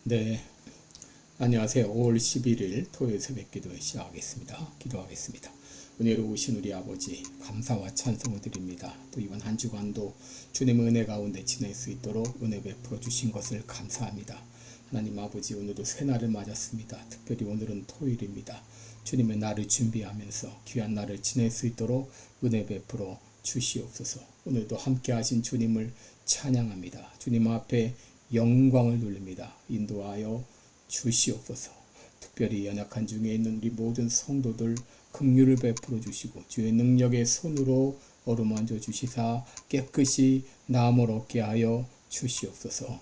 네, 안녕하세요. 5월 11일 토요일 새벽 기도 시작하겠습니다. 기도하겠습니다. 은혜로우신 우리 아버지 감사와 찬송을 드립니다. 또 이번 한 주간도 주님의 은혜 가운데 지낼 수 있도록 은혜 베풀어 주신 것을 감사합니다. 하나님 아버지, 오늘도 새날을 맞았습니다. 특별히 오늘은 토요일입니다. 주님의 날을 준비하면서 귀한 날을 지낼 수 있도록 은혜 베풀어 주시옵소서. 오늘도 함께 하신 주님을 찬양합니다. 주님 앞에 영광을 돌립니다. 인도하여 주시옵소서. 특별히 연약한 중에 있는 우리 모든 성도들 긍휼을 베풀어 주시고 주의 능력의 손으로 어루만져 주시사 깨끗이 나음을 얻게 하여 주시옵소서.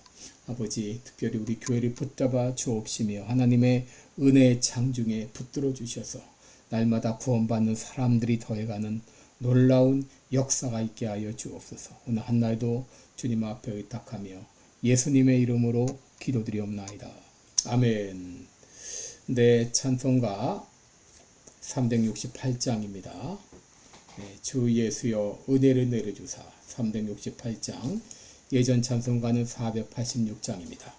아버지, 특별히 우리 교회를 붙잡아 주옵시며 하나님의 은혜의 장중에 붙들어 주셔서 날마다 구원받는 사람들이 더해가는 놀라운 역사가 있게 하여 주옵소서. 오늘 한날도 주님 앞에 의탁하며 예수님의 이름으로 기도드리옵나이다. 아멘. 네, 찬송가 368장입니다. 네, 주 예수여 은혜를 내려주사. 368장. 예전 찬송가는 486장입니다.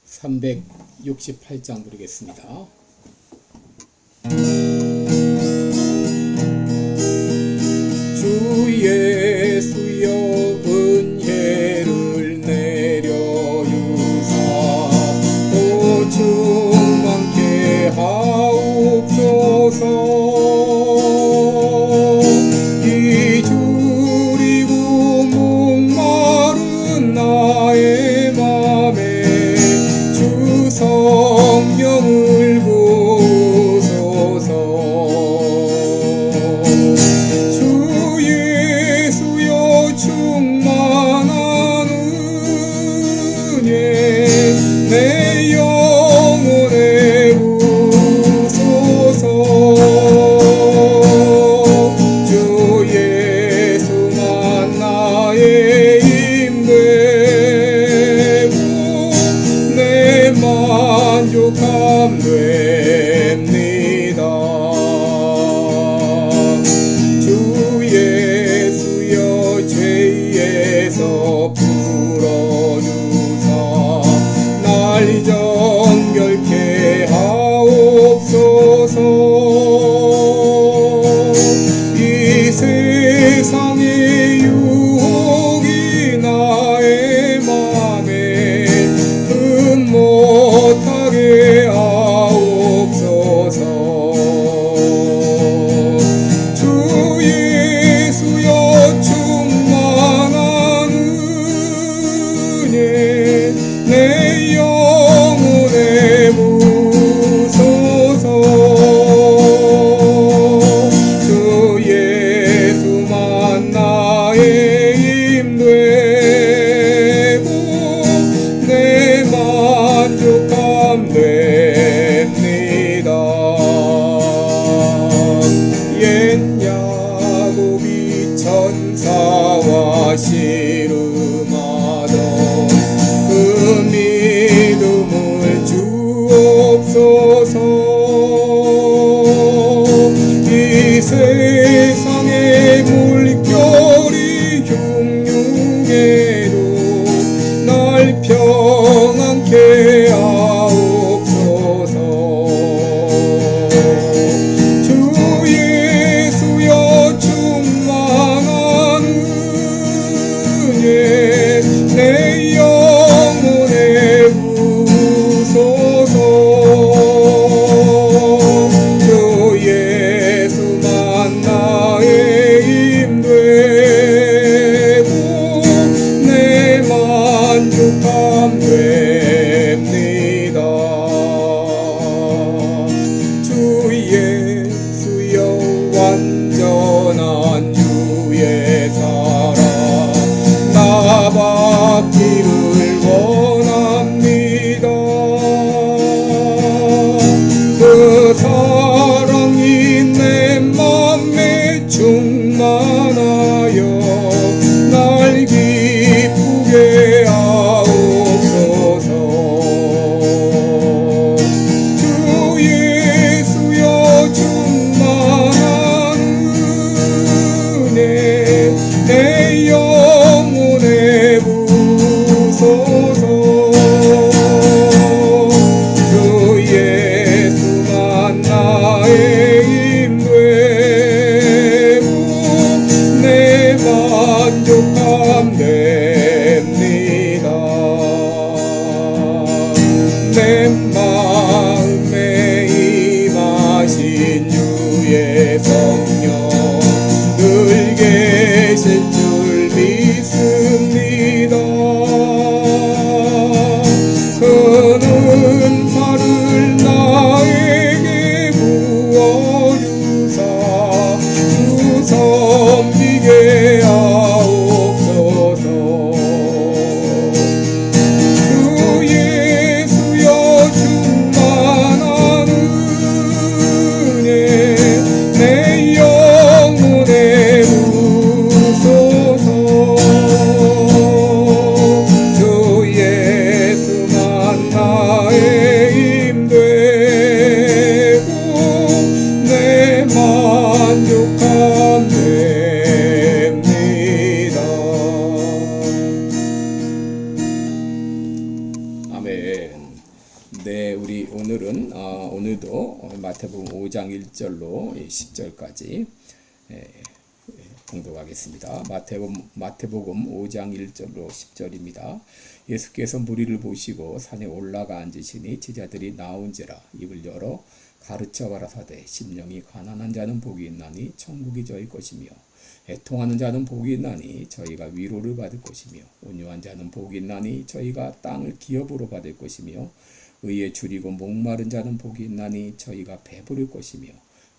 (368장) 부르겠습니다. 주 예수여 은혜를 내려주사 또 충만케 하옵소서. 이주리고 목마른 나의 맘에 주 성령을 부소서. 충만한 은혜 내 영혼에 부소서. 주 예수만 나의 힘되고 내 만족함 됩니다. 주 예수여 죄에서 풀어주사 날 정결케 하옵소서. 이 세상의 유혹이 나의 맘에 흠 못하게 하옵소서. 내 영혼에 부소서. 주 예수만 나의 힘되고 내 만족함 됩니다. 옛 야곱이 천사와 씨름하던 그 믿음을 주옵소서. 이 세상의 물결이 흉흉해도 날 평안케 하옵소서. 주 예수여 충만한 은혜 내 영혼에 부소서. 주 예수만 나의 힘되고 내 만족함 됩니다. 주 오늘도 마태복음 5장 1절로 10절까지 공독하겠습니다. 마태복음 5장 1절로 10절입니다. 예수께서 무리를 보시고 산에 올라가 앉으시니 제자들이 나온지라 입을 열어 가르쳐 가라사대 심령이 가난한 자는 복이 있나니 천국이 저희 것이며 애통하는 자는 복이 있나니 저희가 위로를 받을 것이며 온유한 자는 복이 있나니 저희가 땅을 기업으로 받을 것이며 의에 줄이고 목마른 자는 복이 있나니 저희가 배부를 것이며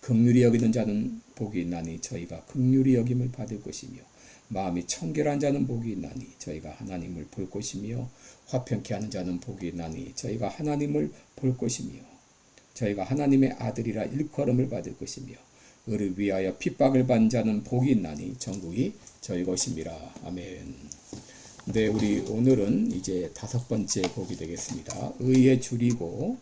긍휼히 여기는 자는 복이 있나니 저희가 긍휼히 여김을 받을 것이며 마음이 청결한 자는 복이 있나니 저희가 하나님을 볼 것이며 화평케 하는 자는 복이 있나니 저희가 하나님을 볼 것이며 저희가 하나님의 아들이라 일컬음을 받을 것이며 의를 위하여 핍박을 받는 자는 복이 있나니 천국이 저희 것임이라. 아멘. 네, 우리 오늘은 이제 5번째 복이 되겠습니다. 의에 줄이고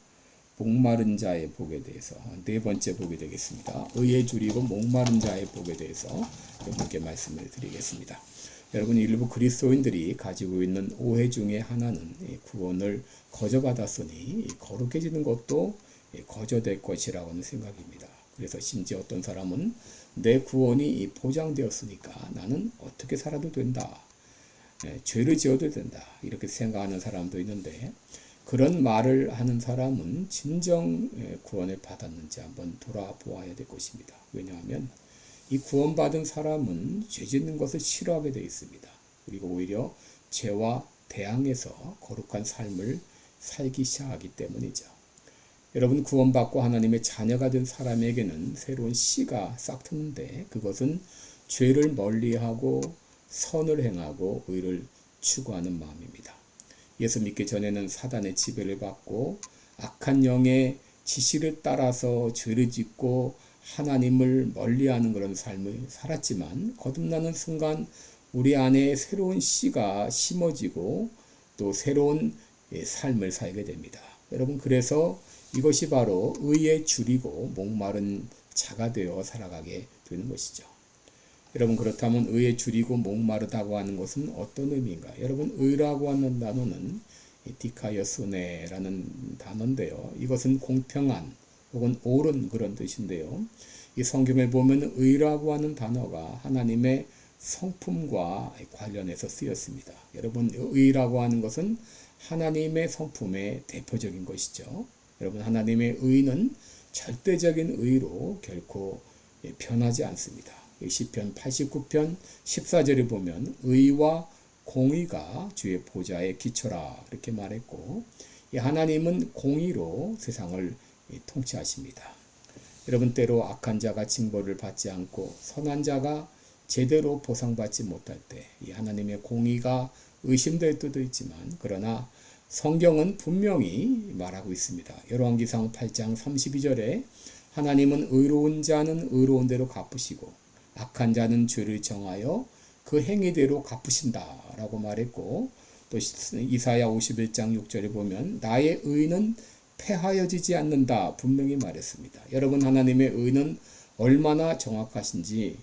목마른 자의 복에 대해서 4번째 복이 되겠습니다. 의에 줄이고 목마른 자의 복에 대해서 여러분께 말씀을 드리겠습니다. 여러분, 일부 그리스도인들이 가지고 있는 오해 중에 하나는 구원을 거저받았으니 거룩해지는 것도 거저될 것이라고 하는 생각입니다. 그래서 심지어 어떤 사람은 내 구원이 보장되었으니까 나는 어떻게 살아도 된다. 죄를 지어도 된다. 이렇게 생각하는 사람도 있는데 그런 말을 하는 사람은 진정 구원을 받았는지 한번 돌아보아야 될 것입니다. 왜냐하면 이 구원받은 사람은 죄 짓는 것을 싫어하게 되어 있습니다. 그리고 오히려 죄와 대항해서 거룩한 삶을 살기 시작하기 때문이죠. 여러분, 구원받고 하나님의 자녀가 된 사람에게는 새로운 씨가 싹 트는데 그것은 죄를 멀리하고 선을 행하고 의를 추구하는 마음입니다. 예수 믿기 전에는 사단의 지배를 받고 악한 영의 지시를 따라서 죄를 짓고 하나님을 멀리하는 그런 삶을 살았지만 거듭나는 순간 우리 안에 새로운 씨가 심어지고 또 새로운 삶을 살게 됩니다. 여러분, 그래서 이것이 바로 의에 줄이고 목마른 자가 되어 살아가게 되는 것이죠. 여러분, 그렇다면 의에 줄이고 목마르다고 하는 것은 어떤 의미인가? 여러분, 의라고 하는 단어는 디카이오스네라는 단어인데요. 이것은 공평한 혹은 옳은 그런 뜻인데요. 이 성경에 보면 의라고 하는 단어가 하나님의 성품과 관련해서 쓰였습니다. 여러분, 의라고 하는 것은 하나님의 성품의 대표적인 것이죠. 여러분, 하나님의 의는 절대적인 의로 결코 변하지 않습니다. 시편 89편 14절에 보면 의와 공의가 주의 보좌의 기초라 이렇게 말했고, 하나님은 공의로 세상을 통치하십니다. 여러분, 때로 악한 자가 징벌을 받지 않고 선한 자가 제대로 보상받지 못할 때 이 하나님의 공의가 의심될 때도 있지만 그러나 성경은 분명히 말하고 있습니다. 열왕기상 8장 32절에 하나님은 의로운 자는 의로운 대로 갚으시고 악한 자는 죄를 정하여 그 행위대로 갚으신다라고 말했고, 또 이사야 51장 6절에 보면 나의 의는 패하여지지 않는다 분명히 말했습니다. 여러분, 하나님의 의는 얼마나 정확하신지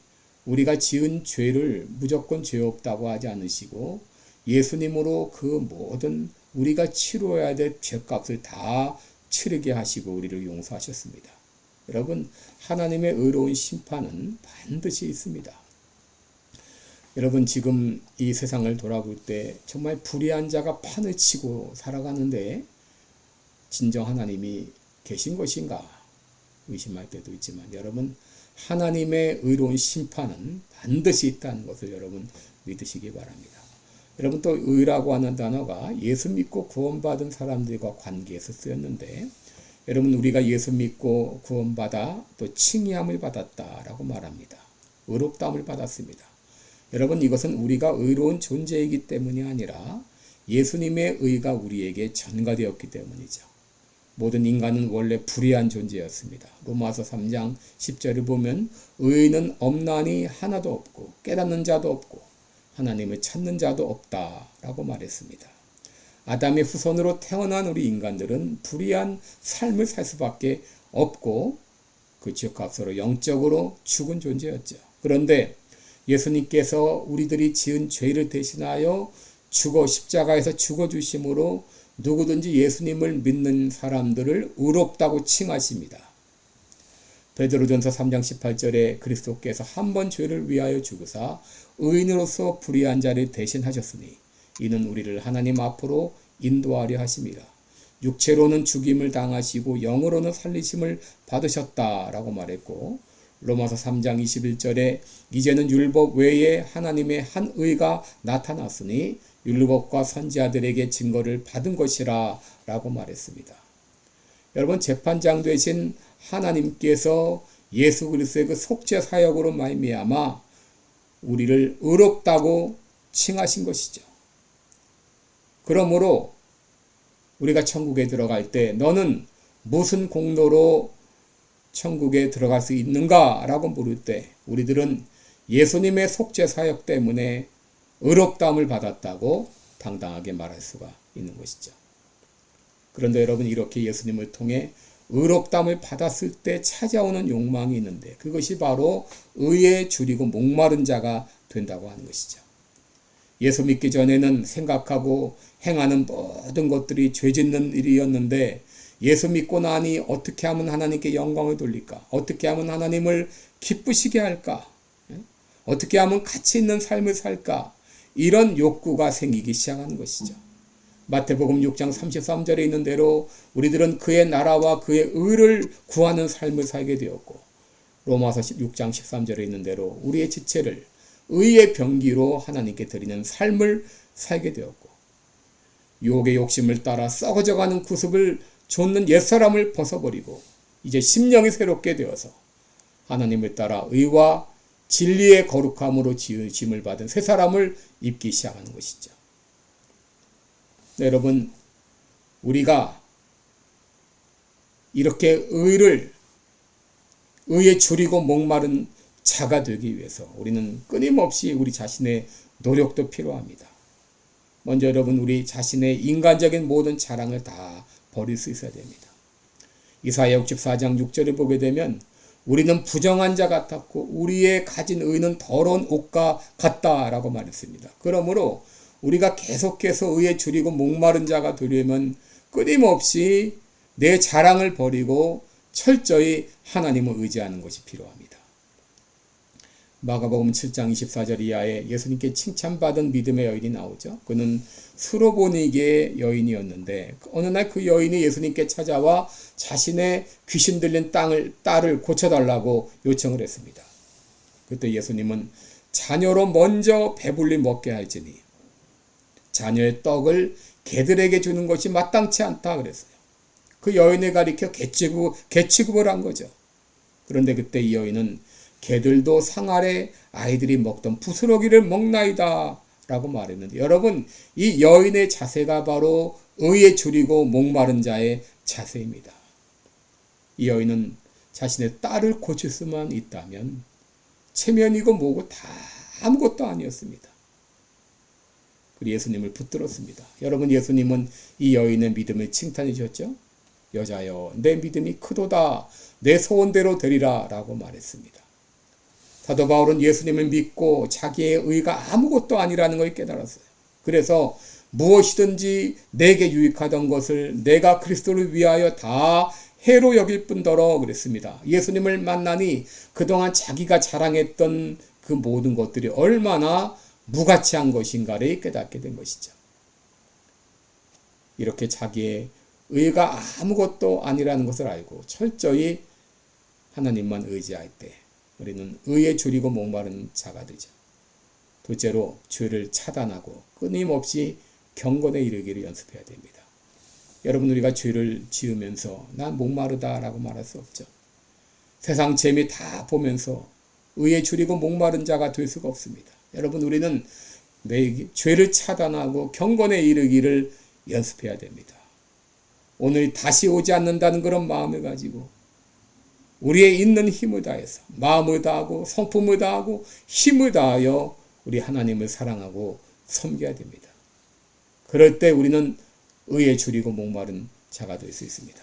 우리가 지은 죄를 무조건 죄 없다고 하지 않으시고 예수님으로 그 모든 우리가 치러야 될 죄값을 다 치르게 하시고 우리를 용서하셨습니다. 여러분, 하나님의 의로운 심판은 반드시 있습니다. 여러분, 지금 이 세상을 돌아볼 때 정말 불의한 자가 판을 치고 살아가는데 진정 하나님이 계신 것인가 의심할 때도 있지만 여러분, 하나님의 의로운 심판은 반드시 있다는 것을 여러분 믿으시기 바랍니다. 여러분, 또 의라고 하는 단어가 예수 믿고 구원받은 사람들과 관계에서 쓰였는데 여러분, 우리가 예수 믿고 구원받아 또 칭의함을 받았다라고 말합니다. 의롭다함을 받았습니다. 여러분, 이것은 우리가 의로운 존재이기 때문이 아니라 예수님의 의가 우리에게 전가되었기 때문이죠. 모든 인간은 원래 불의한 존재였습니다. 로마서 3장 10절을 보면 의인은 없나니 하나도 없고 깨닫는 자도 없고 하나님을 찾는 자도 없다라고 말했습니다. 아담의 후손으로 태어난 우리 인간들은 불의한 삶을 살 수밖에 없고 그 죄값으로 영적으로 죽은 존재였죠. 그런데 예수님께서 우리들이 지은 죄를 대신하여 십자가에서 죽어주심으로 누구든지 예수님을 믿는 사람들을 의롭다고 칭하십니다. 베드로전서 3장 18절에 그리스도께서 한 번 죄를 위하여 죽으사 의인으로서 불의한 자를 대신하셨으니 이는 우리를 하나님 앞으로 인도하려 하심이라. 육체로는 죽임을 당하시고 영으로는 살리심을 받으셨다라고 말했고, 로마서 3장 21절에 이제는 율법 외에 하나님의 한 의가 나타났으니 율법과 선지자들에게 증거를 받은 것이라 라고 말했습니다. 여러분, 재판장 되신 하나님께서 예수 그리스도의 그 속죄 사역으로 말미암아 우리를 의롭다고 칭하신 것이죠. 그러므로 우리가 천국에 들어갈 때 너는 무슨 공로로 천국에 들어갈 수 있는가? 라고 물을 때 우리들은 예수님의 속죄 사역 때문에 의롭다함을 받았다고 당당하게 말할 수가 있는 것이죠. 그런데 여러분, 이렇게 예수님을 통해 의롭다함을 받았을 때 찾아오는 욕망이 있는데 그것이 바로 의에 줄이고 목마른 자가 된다고 하는 것이죠. 예수 믿기 전에는 생각하고 행하는 모든 것들이 죄 짓는 일이었는데 예수 믿고 나니 어떻게 하면 하나님께 영광을 돌릴까? 어떻게 하면 하나님을 기쁘시게 할까? 어떻게 하면 가치 있는 삶을 살까? 이런 욕구가 생기기 시작하는 것이죠. 마태복음 6장 33절에 있는 대로 우리들은 그의 나라와 그의 의를 구하는 삶을 살게 되었고, 로마서 6장 13절에 있는 대로 우리의 지체를 의의 병기로 하나님께 드리는 삶을 살게 되었고, 유혹의 욕심을 따라 썩어져가는 구습을 좇는 옛사람을 벗어버리고 이제 심령이 새롭게 되어서 하나님을 따라 의와 진리의 거룩함으로 지으심을 받은 새 사람을 입기 시작하는 것이죠. 네, 여러분, 우리가 이렇게 의에 줄이고 목마른 자가 되기 위해서 우리는 끊임없이 우리 자신의 노력도 필요합니다. 먼저 여러분, 우리 자신의 인간적인 모든 자랑을 다 버릴 수 있어야 됩니다. 이사야 64장 6절을 보게 되면 우리는 부정한 자 같았고 우리의 가진 의는 더러운 옷과 같다라고 말했습니다. 그러므로 우리가 계속해서 의에 줄이고 목마른 자가 되려면 끊임없이 내 자랑을 버리고 철저히 하나님을 의지하는 것이 필요합니다. 마가복음 7장 24절 이하에 예수님께 칭찬받은 믿음의 여인이 나오죠. 그는 수로보니게의 여인이었는데 어느 날 그 여인이 예수님께 찾아와 자신의 귀신 들린 딸을 고쳐달라고 요청을 했습니다. 그때 예수님은 자녀로 먼저 배불리 먹게 할지니 자녀의 떡을 개들에게 주는 것이 마땅치 않다 그랬어요. 그 여인을 가리켜 개취급을 한 거죠. 그런데 그때 이 여인은 개들도 상 아래 아이들이 먹던 부스러기를 먹나이다 라고 말했는데, 여러분, 이 여인의 자세가 바로 의에 줄이고 목마른 자의 자세입니다. 이 여인은 자신의 딸을 고칠 수만 있다면 체면이고 뭐고 다 아무것도 아니었습니다. 그리고 예수님을 붙들었습니다. 여러분, 예수님은 이 여인의 믿음을 칭찬해 주셨죠. 여자여, 내 믿음이 크도다. 내 소원대로 되리라 라고 말했습니다. 사도 바울은 예수님을 믿고 자기의 의가 아무것도 아니라는 걸 깨달았어요. 그래서 무엇이든지 내게 유익하던 것을 내가 그리스도를 위하여 다 해로 여길 뿐더러 그랬습니다. 예수님을 만나니 그동안 자기가 자랑했던 그 모든 것들이 얼마나 무가치한 것인가를 깨닫게 된 것이죠. 이렇게 자기의 의가 아무것도 아니라는 것을 알고 철저히 하나님만 의지할 때 우리는 의에 줄이고 목마른 자가 되죠. 둘째로 죄를 차단하고 끊임없이 경건에 이르기를 연습해야 됩니다. 여러분, 우리가 죄를 지으면서 난 목마르다라고 말할 수 없죠. 세상 재미 다 보면서 의에 줄이고 목마른 자가 될 수가 없습니다. 여러분, 우리는 죄를 차단하고 경건에 이르기를 연습해야 됩니다. 오늘 다시 오지 않는다는 그런 마음을 가지고 우리의 있는 힘을 다해서 마음을 다하고 성품을 다하고 힘을 다하여 우리 하나님을 사랑하고 섬겨야 됩니다. 그럴 때 우리는 의에 줄이고 목마른 자가 될 수 있습니다.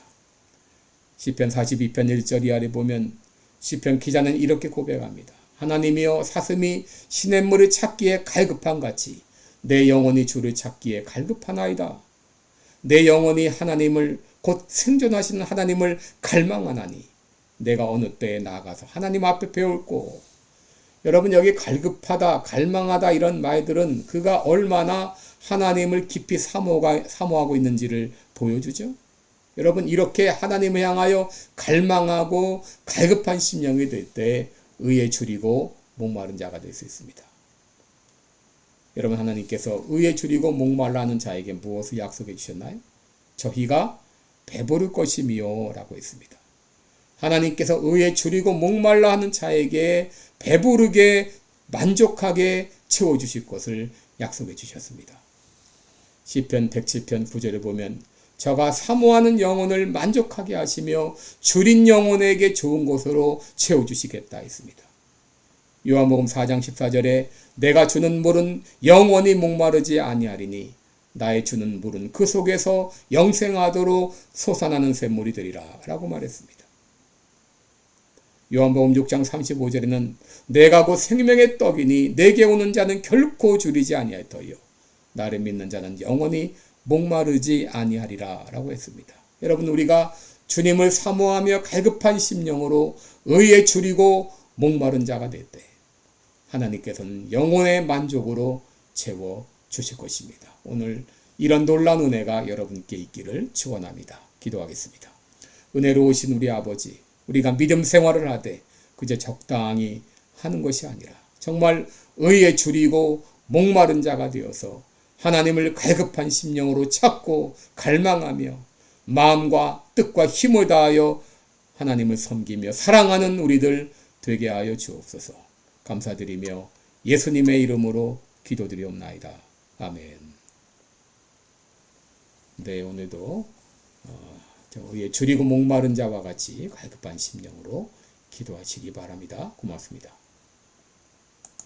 시편 42편 1절 이하를 보면 시편 기자는 이렇게 고백합니다. 하나님이여, 사슴이 시냇물을 찾기에 갈급한 같이 내 영혼이 주를 찾기에 갈급하나이다. 내 영혼이 하나님을 곧 생존하시는 하나님을 갈망하나니 내가 어느 때에 나아가서 하나님 앞에 배울고. 여러분 여기 갈급하다, 갈망하다 이런 말들은 그가 얼마나 하나님을 깊이 사모하고 있는지를 보여주죠. 여러분 이렇게 하나님을 향하여 갈망하고 갈급한 심령이 될 때 의에 줄이고 목마른 자가 될 수 있습니다. 여러분 하나님께서 의에 줄이고 목말라 하는 자에게 무엇을 약속해 주셨나요? 저희가 배부를 것이미요 라고 했습니다. 하나님께서 의에 줄이고 목말라 하는 자에게 배부르게 만족하게 채워주실 것을 약속해 주셨습니다. 시편 107편 9절에 보면 저가 사모하는 영혼을 만족하게 하시며 줄인 영혼에게 좋은 것으로 채워주시겠다 했습니다. 요한복음 4장 14절에 내가 주는 물은 영원히 목마르지 아니하리니 나의 주는 물은 그 속에서 영생하도록 솟아나는 샘물이 되리라 라고 말했습니다. 요한복음 6장 35절에는 내가 곧 생명의 떡이니 내게 오는 자는 결코 줄이지 아니하리더요 나를 믿는 자는 영원히 목마르지 아니하리라 라고 했습니다. 여러분 우리가 주님을 사모하며 갈급한 심령으로 의에 줄이고 목마른 자가 될 때 하나님께서는 영혼의 만족으로 채워 주실 것입니다. 오늘 이런 놀라운 은혜가 여러분께 있기를 축원합니다. 기도하겠습니다. 은혜로우신 우리 아버지, 우리가 믿음 생활을 하되 그저 적당히 하는 것이 아니라 정말 의에 줄이고 목마른 자가 되어서 하나님을 갈급한 심령으로 찾고 갈망하며 마음과 뜻과 힘을 다하여 하나님을 섬기며 사랑하는 우리들 되게 하여 주옵소서. 감사드리며 예수님의 이름으로 기도드리옵나이다. 아멘. 네, 오늘도 의에 줄이고 목마른 자와 같이 갈급한 심령으로 기도하시기 바랍니다. 고맙습니다.